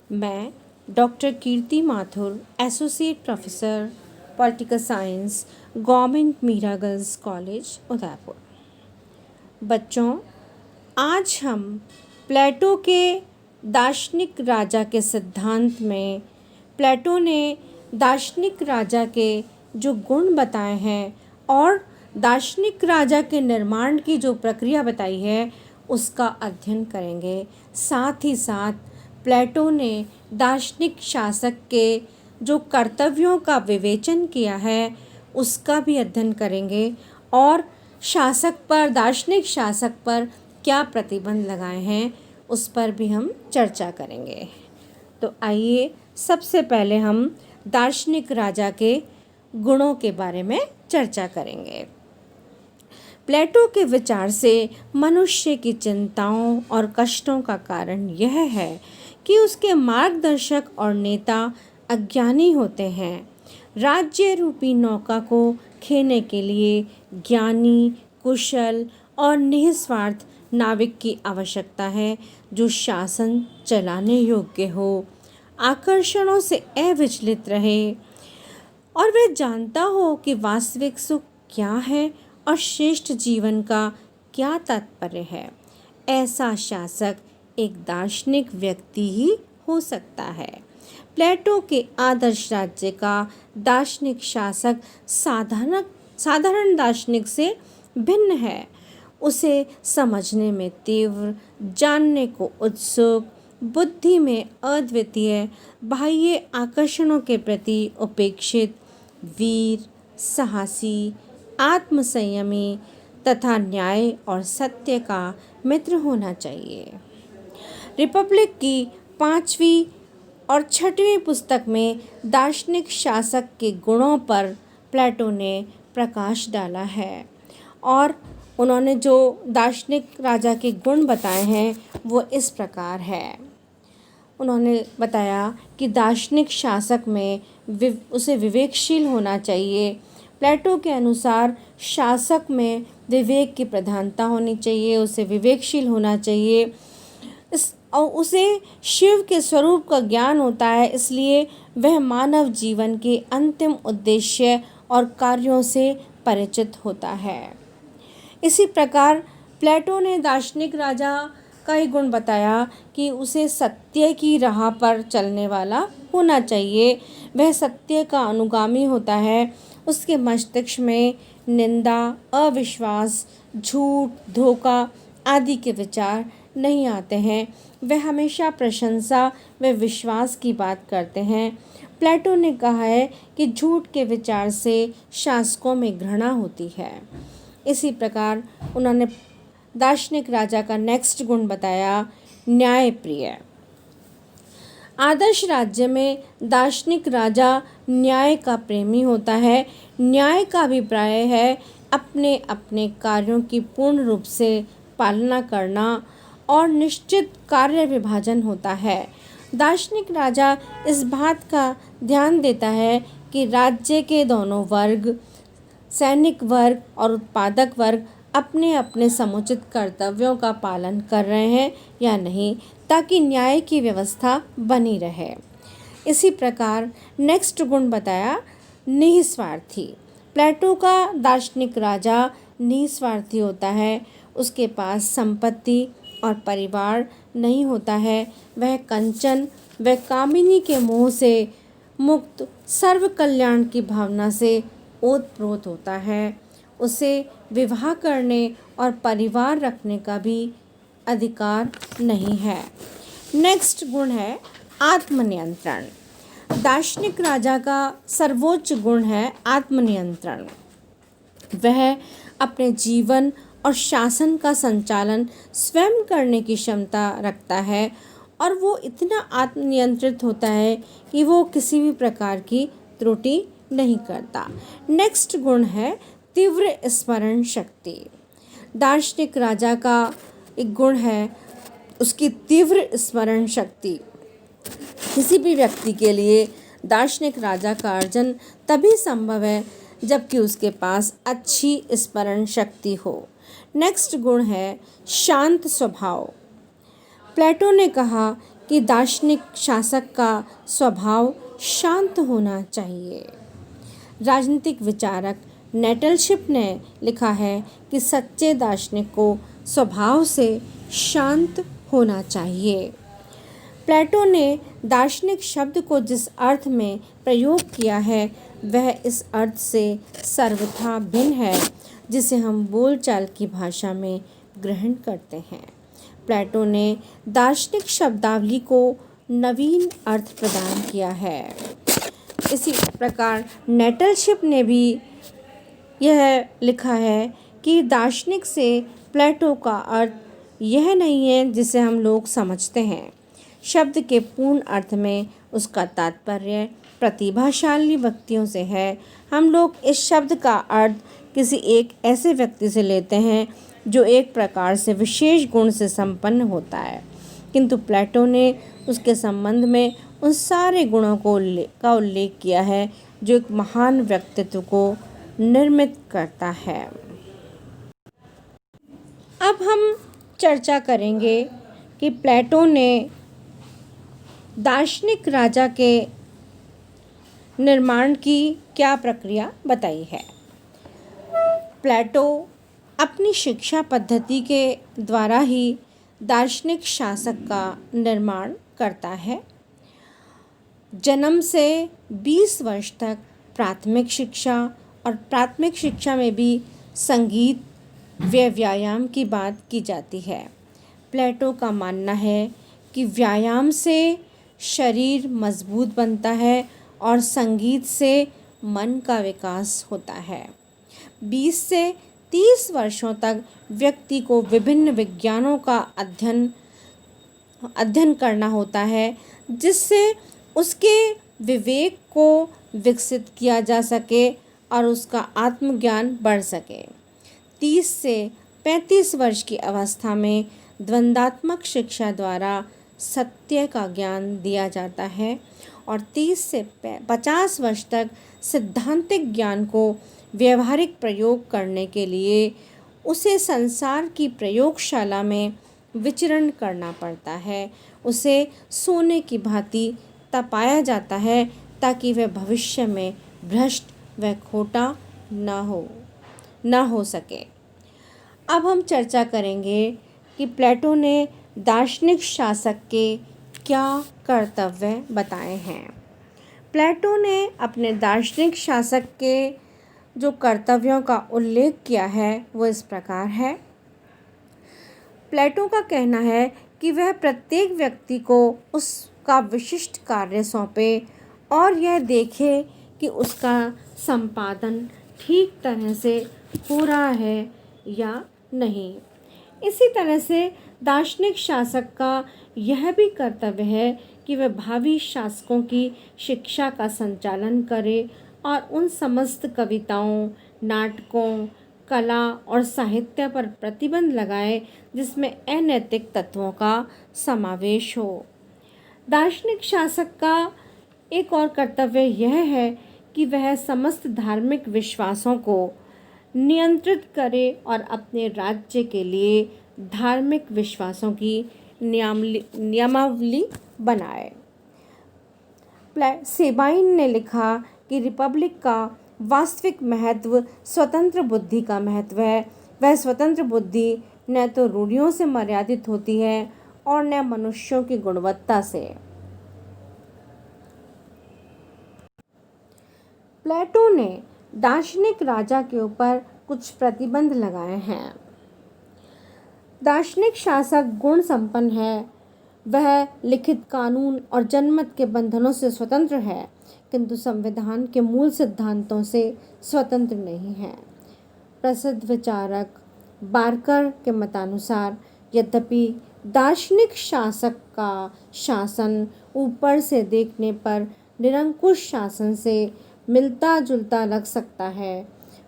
मैं doctor Kirti Mathur, associate professor political science, government Meera girls college Udaipur. बच्चों, आज हम प्लेटो के दार्शनिक राजा के सिद्धांत में प्लेटो ने दार्शनिक राजा के जो गुण बताए हैं और दार्शनिक राजा के निर्माण की जो प्रक्रिया बताई है उसका अध्ययन करेंगे। साथ ही साथ प्लेटो ने दार्शनिक शासक के जो कर्तव्यों का विवेचन किया है उसका भी अध्ययन करेंगे और दार्शनिक शासक पर क्या प्रतिबंध लगाए हैं उस पर भी हम चर्चा करेंगे। तो आइए सबसे पहले हम दार्शनिक राजा के गुणों के बारे में चर्चा करेंगे। प्लेटो के विचार से मनुष्य की चिंताओं और कष्टों का कारण यह है कि उसके मार्गदर्शक और नेता अज्ञानी होते हैं। राज्य रूपी नौका को खेने के लिए ज्ञानी, कुशल और निस्वार्थ नाविक की आवश्यकता है जो शासन चलाने योग्य हो, आकर्षणों से अविचलित रहे और वह जानता हो कि वास्तविक सुख क्या है और श्रेष्ठ जीवन का क्या तात्पर्य है। ऐसा शासक एक दार्शनिक व्यक्ति ही हो सकता है। प्लेटो के आदर्श राज्य का दार्शनिक शासक साधारण दार्शनिक से भिन्न है। उसे समझने में तीव्र, जानने को उत्सुक, बुद्धि में अद्वितीय, बाह्य आकर्षणों के प्रति उपेक्षित, वीर, साहसी, आत्मसंयमी तथा न्याय और सत्य का मित्र होना चाहिए। रिपब्लिक की 5वीं और 6वीं पुस्तक में दार्शनिक शासक के गुणों पर प्लेटो ने प्रकाश डाला है और उन्होंने जो दार्शनिक राजा के गुण बताए हैं वो इस प्रकार है। उन्होंने बताया कि दार्शनिक शासक में उसे विवेकशील होना चाहिए। प्लेटो के अनुसार शासक में विवेक की प्रधानता होनी चाहिए, उसे विवेकशील होना चाहिए। और उसे शिव के स्वरूप का ज्ञान होता है, इसलिए वह मानव जीवन के अंतिम उद्देश्य और कार्यों से परिचित होता है। इसी प्रकार प्लेटो ने दार्शनिक राजा का ही गुण बताया कि उसे सत्य की राह पर चलने वाला होना चाहिए। वह सत्य का अनुगामी होता है। उसके मस्तिष्क में निंदा, अविश्वास, झूठ, धोखा आदि के विचार नहीं आते हैं। वह हमेशा प्रशंसा व विश्वास की बात करते हैं। प्लेटो ने कहा है कि झूठ के विचार से शासकों में घृणा होती है। इसी प्रकार उन्होंने दार्शनिक राजा का नेक्स्ट गुण बताया, न्यायप्रिय। आदर्श राज्य में दार्शनिक राजा न्याय का प्रेमी होता है। न्याय का अभिप्राय है अपने अपने कार्यों की पूर्ण रूप से पालना करना और निश्चित कार्य विभाजन होता है। दार्शनिक राजा इस बात का ध्यान देता है कि राज्य के दोनों वर्ग, सैनिक वर्ग और उत्पादक वर्ग अपने अपने समुचित कर्तव्यों का पालन कर रहे हैं या नहीं, ताकि न्याय की व्यवस्था बनी रहे। इसी प्रकार नेक्स्ट गुण बताया, निस्वार्थी। प्लेटो का दार्शनिक राजा निस्वार्थी होता है। उसके पास संपत्ति और परिवार नहीं होता है। वह कंचन व कामिनी के मोह से मुक्त, सर्व कल्याण की भावना से ओतप्रोत होता है। उसे विवाह करने और परिवार रखने का भी अधिकार नहीं है। नेक्स्ट गुण है आत्मनियंत्रण। दार्शनिक राजा का सर्वोच्च गुण है आत्मनियंत्रण। वह अपने जीवन और शासन का संचालन स्वयं करने की क्षमता रखता है और वो इतना आत्मनियंत्रित होता है कि वो किसी भी प्रकार की त्रुटि नहीं करता। नेक्स्ट गुण है तीव्र स्मरण शक्ति। दार्शनिक राजा का एक गुण है उसकी तीव्र स्मरण शक्ति। किसी भी व्यक्ति के लिए दार्शनिक राजा का अर्जन तभी संभव है जबकि उसके पास अच्छी स्मरण शक्ति हो। नेक्स्ट गुण है शांत स्वभाव। प्लेटो ने कहा कि दार्शनिक शासक का स्वभाव शांत होना चाहिए। राजनीतिक विचारक नेटलशिप ने लिखा है कि सच्चे दार्शनिक को स्वभाव से शांत होना चाहिए। प्लेटो ने दार्शनिक शब्द को जिस अर्थ में प्रयोग किया है वह इस अर्थ से सर्वथा भिन्न है जिसे हम बोलचाल की भाषा में ग्रहण करते हैं। प्लेटो ने दार्शनिक शब्दावली को नवीन अर्थ प्रदान किया है। इसी प्रकार नेटलशिप ने भी यह लिखा है कि दार्शनिक से प्लेटो का अर्थ यह नहीं है जिसे हम लोग समझते हैं। शब्द के पूर्ण अर्थ में उसका तात्पर्य प्रतिभाशाली व्यक्तियों से है। हम लोग इस शब्द का अर्थ किसी एक ऐसे व्यक्ति से लेते हैं जो एक प्रकार से विशेष गुण से संपन्न होता है, किंतु प्लेटो ने उसके संबंध में उन सारे गुणों का उल्लेख किया है जो एक महान व्यक्तित्व को निर्मित करता है। अब हम चर्चा करेंगे कि प्लेटो ने दार्शनिक राजा के निर्माण की क्या प्रक्रिया बताई है। प्लेटो अपनी शिक्षा पद्धति के द्वारा ही दार्शनिक शासक का निर्माण करता है। जन्म से 20 वर्ष तक प्राथमिक शिक्षा और प्राथमिक शिक्षा में भी संगीत व्यायाम की बात की जाती है। प्लेटो का मानना है कि व्यायाम से शरीर मजबूत बनता है और संगीत से मन का विकास होता है। 20 से 30 वर्षों तक व्यक्ति को विभिन्न विज्ञानों का अध्ययन करना होता है जिससे उसके विवेक को विकसित किया जा सके और उसका आत्मज्ञान बढ़ सके। 30 से 35 वर्ष की अवस्था में द्वंद्वात्मक शिक्षा द्वारा सत्य का ज्ञान दिया जाता है और 30 से 50 वर्ष तक सिद्धांतिक ज्ञान को व्यवहारिक प्रयोग करने के लिए उसे संसार की प्रयोगशाला में विचरण करना पड़ता है। उसे सोने की भांति तपाया जाता है ताकि वह भविष्य में भ्रष्ट व खोटा न हो सके। अब हम चर्चा करेंगे कि प्लेटो ने दार्शनिक शासक के क्या कर्तव्य बताए हैं। प्लेटो ने अपने दार्शनिक शासक के जो कर्तव्यों का उल्लेख किया है वो इस प्रकार है। प्लेटो का कहना है कि वह प्रत्येक व्यक्ति को उसका विशिष्ट कार्य सौंपे और यह देखे कि उसका संपादन ठीक तरह से हो रहा है या नहीं। इसी तरह से दार्शनिक शासक का यह भी कर्तव्य है कि वह भावी शासकों की शिक्षा का संचालन करे और उन समस्त कविताओं, नाटकों, कला और साहित्य पर प्रतिबंध लगाए जिसमें अनैतिक तत्वों का समावेश हो। दार्शनिक शासक का एक और कर्तव्य यह है कि वह समस्त धार्मिक विश्वासों को नियंत्रित करे और अपने राज्य के लिए धार्मिक विश्वासों की नियमावली बनाए। सेबाइन ने लिखा कि रिपब्लिक का वास्तविक महत्व स्वतंत्र बुद्धि का महत्व है। वह स्वतंत्र बुद्धि न तो रूढ़ियों से मर्यादित होती है और न मनुष्यों की गुणवत्ता से। प्लेटो ने दार्शनिक राजा के ऊपर कुछ प्रतिबंध लगाए हैं। दार्शनिक शासक गुण संपन्न है, वह लिखित कानून और जनमत के बंधनों से स्वतंत्र है, किंतु संविधान के मूल सिद्धांतों से स्वतंत्र नहीं है। प्रसिद्ध विचारक बार्कर के मतानुसार यद्यपि दार्शनिक शासक का शासन ऊपर से देखने पर निरंकुश शासन से मिलता जुलता लग सकता है,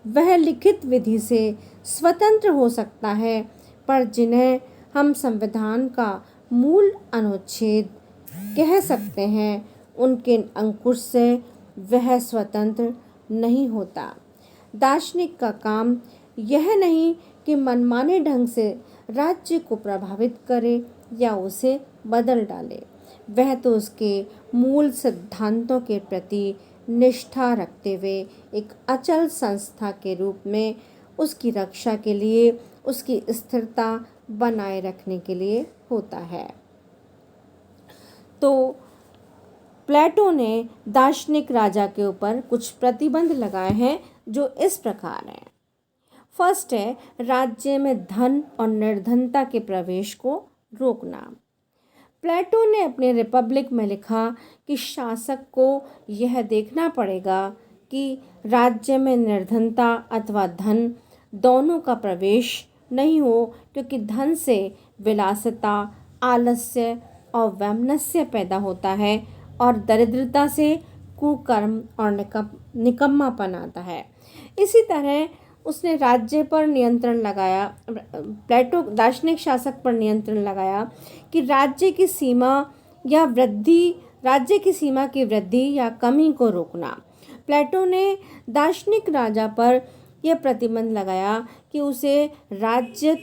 वह लिखित विधि से स्वतंत्र हो सकता है, पर जिन्हें हम संविधान का मूल अनुच्छेद कह सकते हैं उनके अंकुश से वह स्वतंत्र नहीं होता। दार्शनिक का काम यह नहीं कि मनमाने ढंग से राज्य को प्रभावित करे या उसे बदल डाले। वह तो उसके मूल सिद्धांतों के प्रति निष्ठा रखते हुए एक अचल संस्था के रूप में उसकी रक्षा के लिए, उसकी स्थिरता बनाए रखने के लिए होता है। तो प्लेटो ने दार्शनिक राजा के ऊपर कुछ प्रतिबंध लगाए हैं जो इस प्रकार हैं। फर्स्ट है राज्य में धन और निर्धनता के प्रवेश को रोकना। प्लेटो ने अपने रिपब्लिक में लिखा कि शासक को यह देखना पड़ेगा कि राज्य में निर्धनता अथवा धन दोनों का प्रवेश नहीं हो, क्योंकि धन से विलासिता, आलस्य और वैमनस्य पैदा होता है और दरिद्रता से कुकर्म और निकम्मापन आता है। इसी तरह उसने राज्य पर नियंत्रण लगाया, प्लेटो दार्शनिक शासक पर नियंत्रण लगाया कि राज्य की सीमा की वृद्धि या कमी को रोकना। प्लेटो ने दार्शनिक राजा पर यह प्रतिबंध लगाया कि उसे राज्य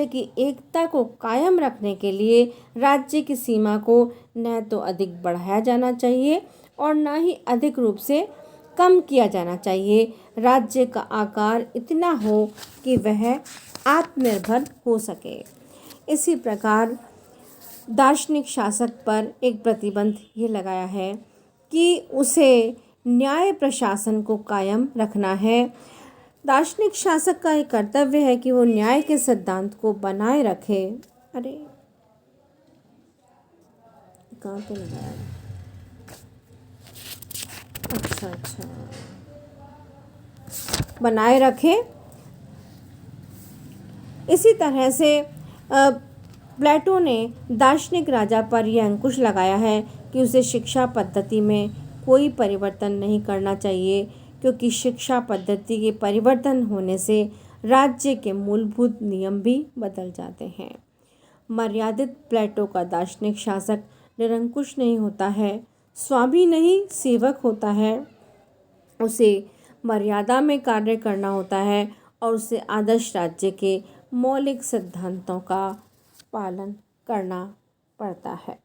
की एकता को कायम रखने के लिए राज्य की सीमा को न तो अधिक बढ़ाया जाना चाहिए और न ही अधिक रूप से कम किया जाना चाहिए। राज्य का आकार इतना हो कि वह आत्मनिर्भर हो सके। इसी प्रकार दार्शनिक शासक पर एक प्रतिबंध ये लगाया है कि उसे न्याय प्रशासन को कायम रखना है। दार्शनिक शासक का एक कर्तव्य है कि वो न्याय के सिद्धांत को बनाए रखे। अरे कहाँ पे लगाया? अच्छा बनाए रखे। इसी तरह से प्लेटो ने दार्शनिक राजा पर यह अंकुश लगाया है कि उसे शिक्षा पद्धति में कोई परिवर्तन नहीं करना चाहिए, क्योंकि शिक्षा पद्धति के परिवर्तन होने से राज्य के मूलभूत नियम भी बदल जाते हैं। मर्यादित प्लेटो का दार्शनिक शासक निरंकुश नहीं होता है, स्वामी नहीं सेवक होता है। उसे मर्यादा में कार्य करना होता है और उसे आदर्श राज्य के मौलिक सिद्धांतों का पालन करना पड़ता है।